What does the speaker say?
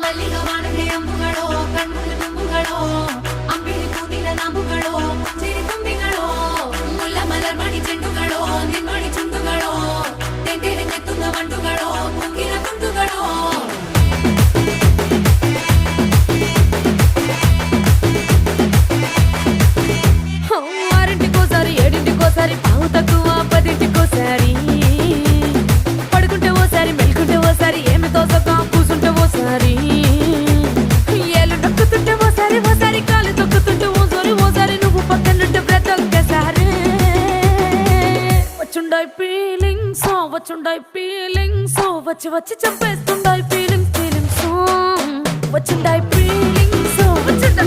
ಮಲ್ಲಿಗ ವಾಣದೆ ಅಂಬುಗಳೋ ಕಣ್ಮುಳ್ಳು ತುಂಬುಗಳೋ ಅಂಬಿಳಿ ಕೂದಿನ ನಾಂಬುಗಳೋ ಚಿರಿ ತುಂಬಿಗಳೋ ಮುಲ್ಲ ಮಲರ್ ಮಣಿ ಚೆಂಡುಗಳೋ ನಿನ್ಮಣಿ ಚುಂಡುಗಳೋ ತೆಂಟೆರೆ ನೆತ್ತುಂಗ ಮಂಡುಗಳೋ ಕುಂಗಿನ ತುಂಡುಗಳೋ ఆరింటికోసారి ఏడింటికోసారి పావు తక్కువ పదింటికోసారి పడుకుంటే ఓసారి మెలుకుంటే ఓసారి ఏమి తోసక కూసుంటే ఓసారి ఏళ్ళు నొక్కుతుంటే ఓసారి ఓసారి కాలు తొక్కుతుంటే ఓసారి నువ్వు పక్కనుంటే బ్రతొక్కసారి వచ్చుండాయి ఫీలింగ్స్ వచ్చి వచ్చి చంపేస్తుండాయి ఫీలింగ్స్ వచ్చుండాయి ఫీలింగ్స్ వచ్చుండాయి